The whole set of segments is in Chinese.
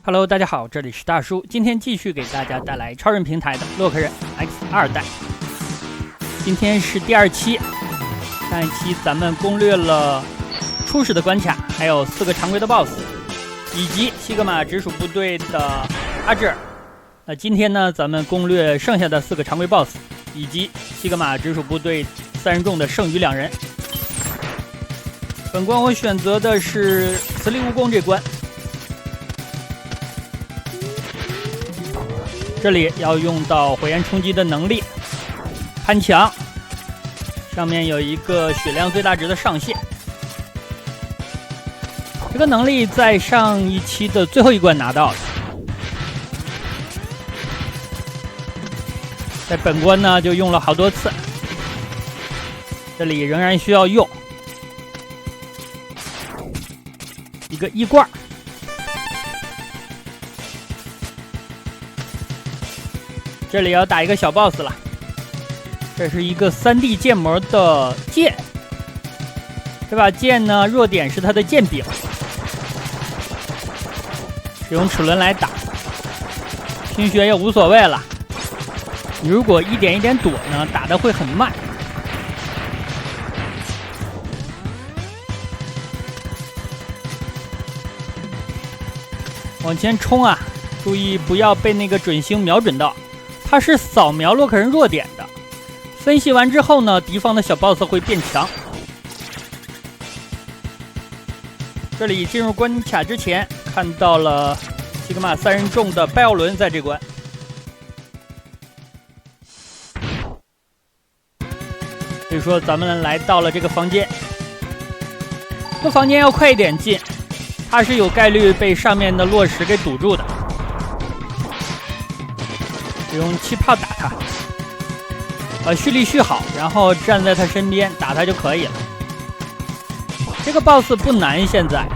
Hello， 大家好，这里是大叔，今天继续给大家带来超人平台的洛克人 X2代。今天是第2期，上一期咱们攻略了初始的关卡，还有4个常规的 BOSS， 以及西格玛直属部队的阿智尔。那今天呢，咱们攻略剩下的4个常规 BOSS， 以及西格玛直属部队3人众的剩余2人。本关我选择的是磁力蜈蚣这关。这里要用到火焰冲击的能力，攀墙，上面有一个血量最大值的上限。这个能力在上一期的最后一关拿到的，在本关呢就用了好多次，这里仍然需要用一个衣罐。这里要打一个小 boss 了，这是一个3D 建模的剑，这把剑呢弱点是它的剑柄，使用齿轮来打，拼血也无所谓了。你如果一点一点躲呢，打得会很慢。往前冲啊，注意不要被那个准星瞄准到。它是扫描洛克人弱点的，分析完之后呢，敌方的小 boss 会变强。这里进入关卡之前，看到了西格玛3人众的拜奥伦在这关。所以说咱们来到了这个房间，这个房间要快一点进，它是有概率被上面的落石给堵住的。用气泡打他，把蓄力蓄好，然后站在他身边打他就可以了。这个 BOSS 不难，现在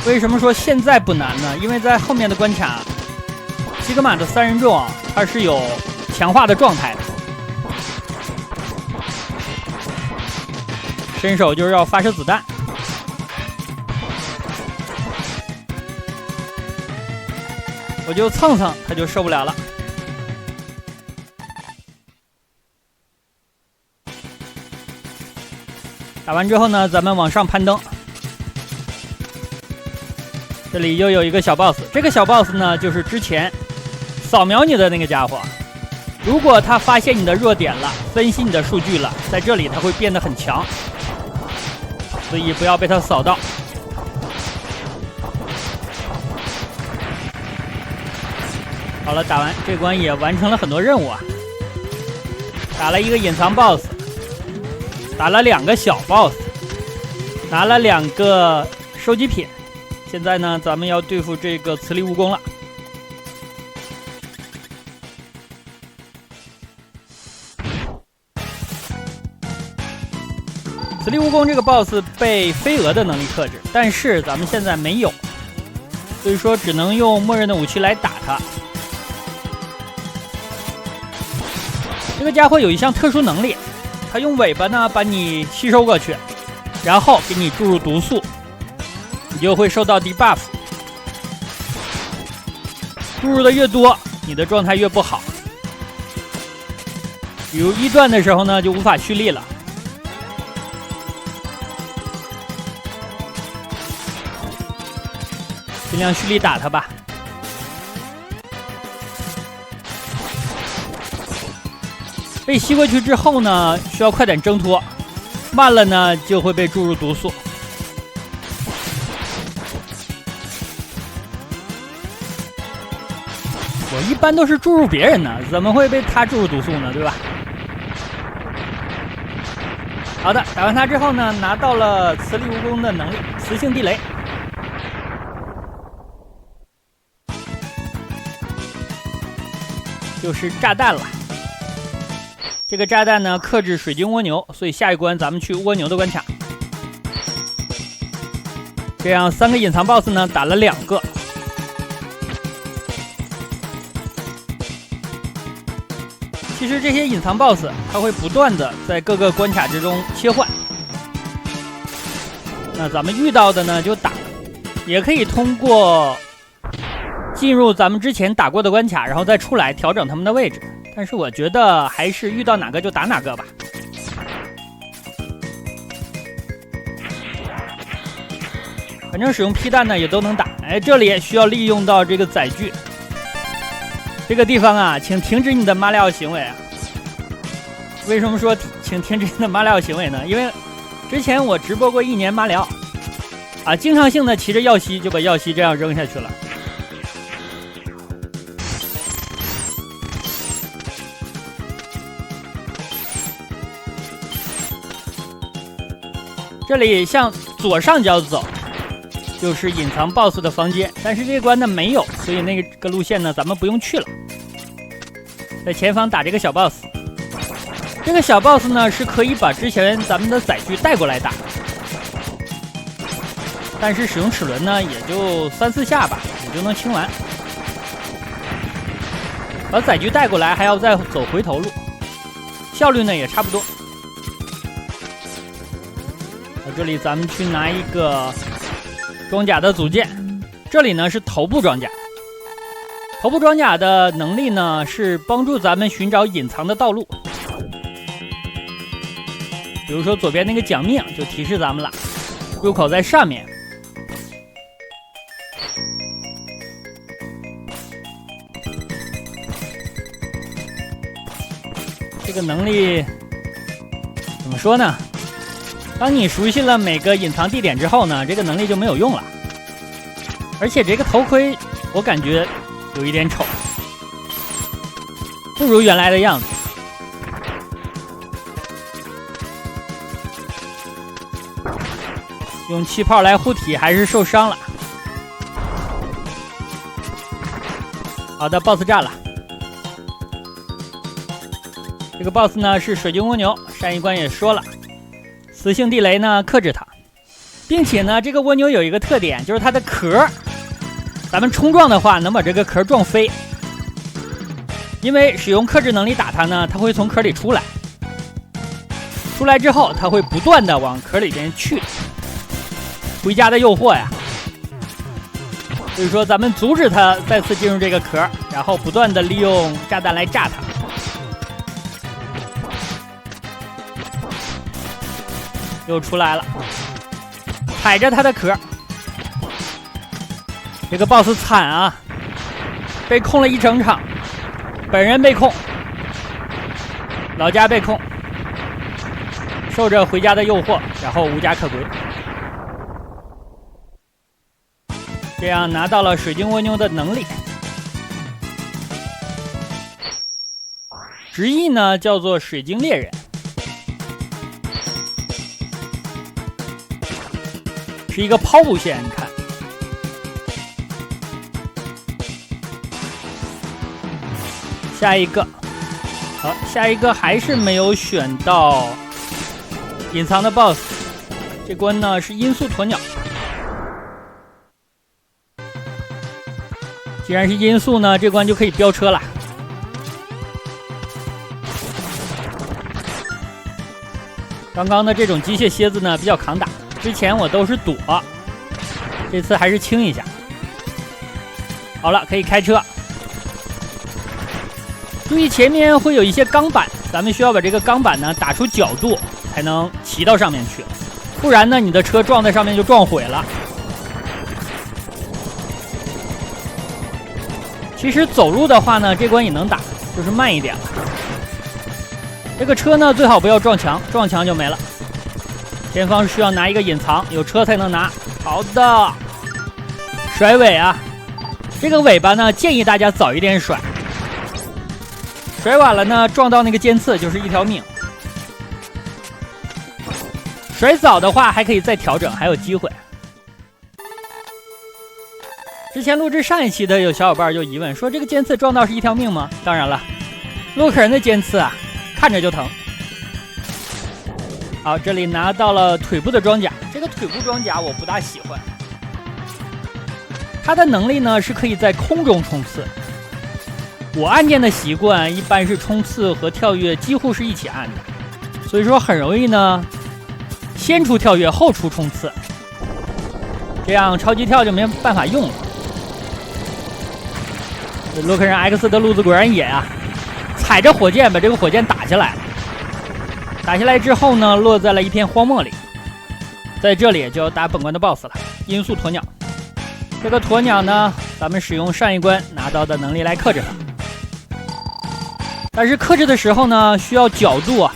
为什么说现在不难呢？因为在后面的关卡，西格玛的3人众啊，它是有强化的状态的，伸手就是要发射子弹。我就蹭蹭，他就受不了了。打完之后呢，咱们往上攀登。这里又有一个小 boss， 这个小 boss 呢，就是之前扫描你的那个家伙。如果他发现你的弱点了，分析你的数据了，在这里他会变得很强，所以不要被他扫到。好了，打完这关也完成了很多任务啊，打了一个隐藏 BOSS， 打了2个小 BOSS， 拿了2个收集品。现在呢，咱们要对付这个磁力蜈蚣了。磁力蜈蚣这个 BOSS 被飞蛾的能力克制，但是咱们现在没有，所以说只能用默认的武器来打它。这个家伙有一项特殊能力，他用尾巴呢把你吸收过去，然后给你注入毒素，你就会受到 debuff。注入的越多，你的状态越不好。比如1段的时候呢，就无法蓄力了。尽量蓄力打他吧。被吸过去之后呢，需要快点挣脱，慢了呢就会被注入毒素。我一般都是注入别人呢，怎么会被他注入毒素呢？对吧？好的，打完他之后呢，拿到了磁力蜈蚣的能力，磁性地雷。就是炸弹了。这个炸弹呢克制水晶蜗牛，所以下一关咱们去蜗牛的关卡。这样3个隐藏 BOSS 呢打了2个。其实这些隐藏 BOSS 它会不断的在各个关卡之中切换，那咱们遇到的呢就打了。也可以通过进入咱们之前打过的关卡，然后再出来调整他们的位置。但是我觉得还是遇到哪个就打哪个吧。反正使用劈弹呢也都能打。哎，这里需要利用到这个载具。这个地方啊，请停止你的马里奥行为啊！为什么说请停止你的马里奥行为呢？因为之前我直播过1年马里奥啊，经常性的骑着耀西就把耀西这样扔下去了。这里向左上角走，就是隐藏 BOSS 的房间，但是这关呢没有，所以那个路线呢咱们不用去了。在前方打这个小 BOSS， 这个小 BOSS 呢是可以把之前咱们的载具带过来打，但是使用齿轮呢也就3、4下吧，也就能清完。把载具带过来还要再走回头路，效率呢也差不多。这里咱们去拿一个装甲的组件，这里呢是头部装甲。头部装甲的能力呢是帮助咱们寻找隐藏的道路，比如说左边那个奖命就提示咱们了，入口在上面。这个能力怎么说呢？当你熟悉了每个隐藏地点之后呢，这个能力就没有用了。而且这个头盔我感觉有一点丑，不如原来的样子。用气泡来护体还是受伤了。好的 ，BOSS 炸了。这个 BOSS 呢是水晶蜗牛，上一关也说了。磁性地雷呢克制它，并且呢这个蜗牛有一个特点，就是它的壳，咱们冲撞的话能把这个壳撞飞。因为使用克制能力打它呢，它会从壳里出来，出来之后它会不断的往壳里边去。回家的诱惑呀，所以说咱们阻止它再次进入这个壳，然后不断的利用炸弹来炸它。又出来了，踩着它的壳。这个 BOSS 惨啊，被控了一整场，本人被控，老家被控，受着回家的诱惑，然后无家可归。这样拿到了水晶蜗牛的能力，直译呢叫做水晶猎人。是一个抛物线，你看，下一个，好，下一个还是没有选到隐藏的 BOSS， 这关呢是音速鸵鸟。既然是音速呢，这关就可以飙车了。刚刚的这种机械蝎子呢比较抗打。之前我都是躲，这次还是清一下。好了，可以开车。注意前面会有一些钢板，咱们需要把这个钢板呢打出角度，才能骑到上面去，不然呢你的车撞在上面就撞毁了。其实走路的话呢，这关也能打，就是慢一点了。这个车呢最好不要撞墙，撞墙就没了。前方需要拿一个隐藏，有车才能拿。好的，甩尾啊！这个尾巴呢，建议大家早一点甩，甩晚了呢，撞到那个尖刺就是一条命。甩早的话还可以再调整，还有机会。之前录制上一期的有小伙伴就疑问说，这个尖刺撞到是一条命吗？当然了，洛克人的尖刺啊，看着就疼。好，这里拿到了腿部的装甲，这个腿部装甲我不大喜欢。它的能力呢是可以在空中冲刺，我按键的习惯一般是冲刺和跳跃几乎是一起按的，所以说很容易呢先出跳跃后出冲刺。这样超级跳就没办法用了。这洛克人 X 的路子果然野啊，踩着火箭把这个火箭打下来了。打下来之后呢，落在了一片荒漠里。在这里就要打本关的 BOSS 了，音速鸵鸟。这个鸵鸟呢，咱们使用上一关拿到的能力来克制它。但是克制的时候呢，需要角度啊。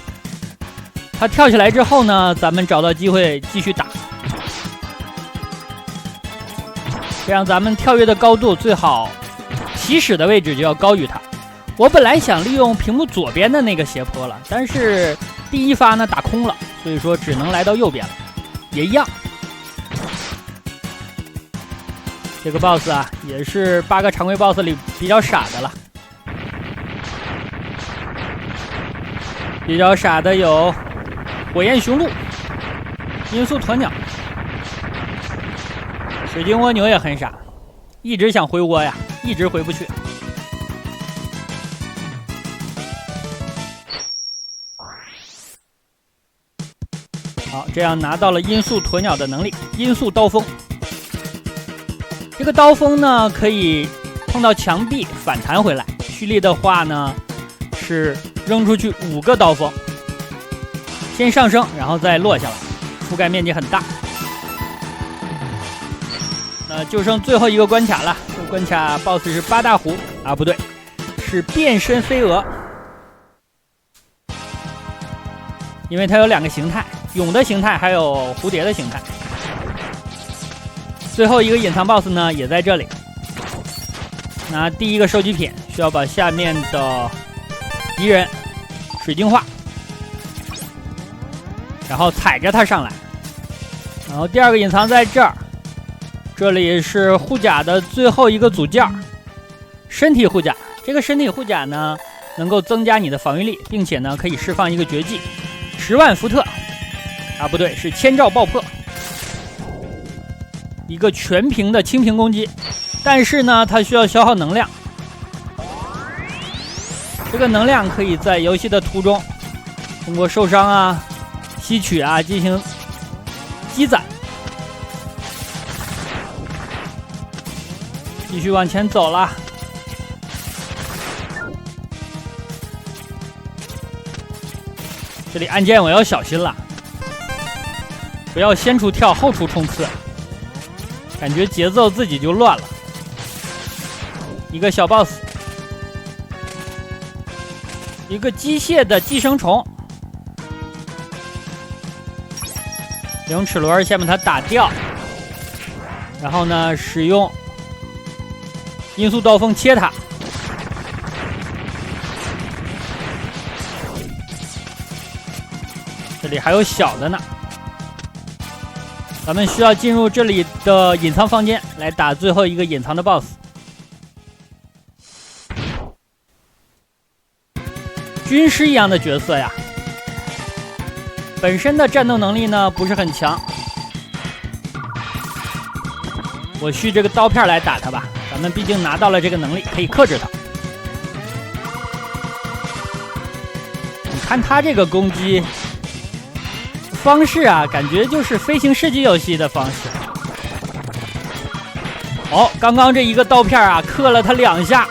它跳起来之后呢，咱们找到机会继续打。这样咱们跳跃的高度最好起始的位置就要高于它。我本来想利用屏幕左边的那个斜坡了，但是第一发呢打空了，所以说只能来到右边了，也一样。这个 BOSS 啊，也是8个常规 BOSS 里比较傻的了。比较傻的有火焰雄鹿、音速鸵鸟。水晶蜗牛也很傻，一直想回窝呀，一直回不去。好，这样拿到了音速鸵鸟的能力，音速刀锋。这个刀锋呢，可以碰到墙壁反弹回来，蓄力的话呢，是扔出去5个刀锋，先上升，然后再落下来，覆盖面积很大。就剩最后一个关卡了，这个关卡 BOSS 是8大狐啊，不对，是变身飞蛾。因为它有2个形态，蛹的形态还有蝴蝶的形态。最后一个隐藏 BOSS 呢也在这里。拿第一个收集品，需要把下面的敌人水晶化，然后踩着它上来。然后第2个隐藏在这儿。这里是护甲的最后一个组件，身体护甲。这个身体护甲呢，能够增加你的防御力，并且呢，可以释放一个绝技，10万伏特，啊，不对，是千兆爆破，一个全屏的清屏攻击。但是呢，它需要消耗能量，这个能量可以在游戏的途中通过受伤啊、吸取啊进行积攒。继续往前走了，这里按键我要小心了，不要先出跳后出冲刺，感觉节奏自己就乱了。一个小 BOSS， 一个机械的寄生虫，用齿轮先把它打掉，然后呢，使用音速刀锋切它。这里还有小的呢，咱们需要进入这里的隐藏房间来打最后一个隐藏的 BOSS。军师一样的角色呀，本身的战斗能力呢不是很强，我续这个刀片来打他吧。咱们毕竟拿到了这个能力，可以克制它。你看他这个攻击方式啊，感觉就是飞行射击游戏的方式。哦，刚刚这一个刀片啊，克了他2下，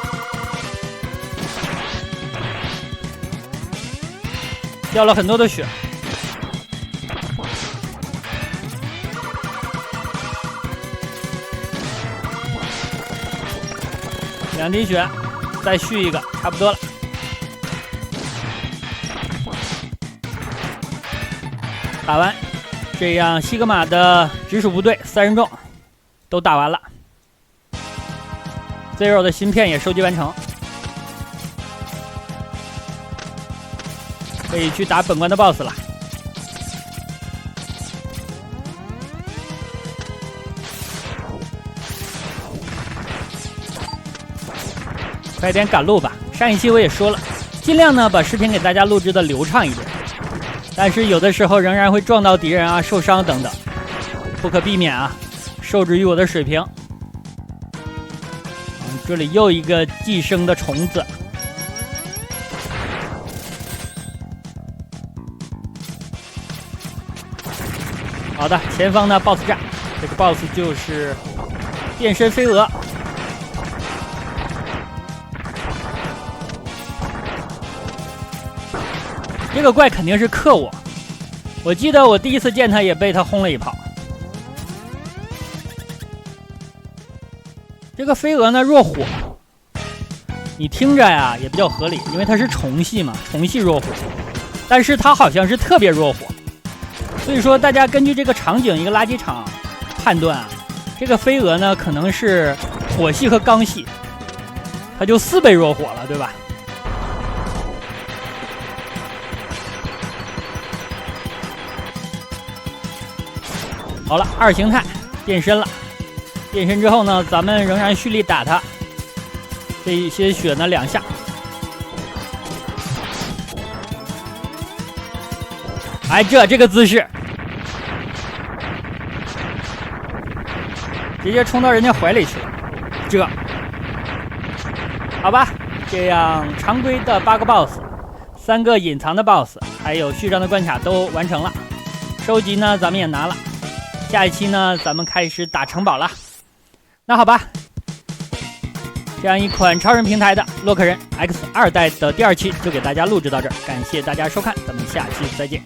掉了很多的血。2滴血，再续一个，差不多了。打完，这样西格玛的直属部队3人众都打完了。Zero 的芯片也收集完成，可以去打本关的 BOSS 了。快点赶路吧！上一期我也说了，尽量呢把视频给大家录制的流畅一点，但是有的时候仍然会撞到敌人啊、受伤等等，不可避免啊，受制于我的水平。这里又一个寄生的虫子，好的，前方的 BOSS 战这个 BOSS 就是变身飞蛾。这个怪肯定是克我，我记得我第一次见他也被他轰了一炮。这个飞蛾呢弱火，你听着呀也比较合理，因为它是虫系嘛，虫系弱火，但是它好像是特别弱火，所以说大家根据这个场景一个垃圾场判断啊，这个飞蛾呢可能是火系和钢系，它就4倍弱火了，对吧？好了，2形态变身了。变身之后呢，咱们仍然蓄力打他。这一些血呢2下。哎，这个姿势，直接冲到人家怀里去了。好吧，这样常规的8个 BOSS，3个隐藏的 BOSS， 还有序章的关卡都完成了。收集呢，咱们也拿了。下一期呢，咱们开始打城堡了。那好吧，这样一款超人平台的洛克人 X2代的第2期就给大家录制到这儿，感谢大家收看，咱们下期再见。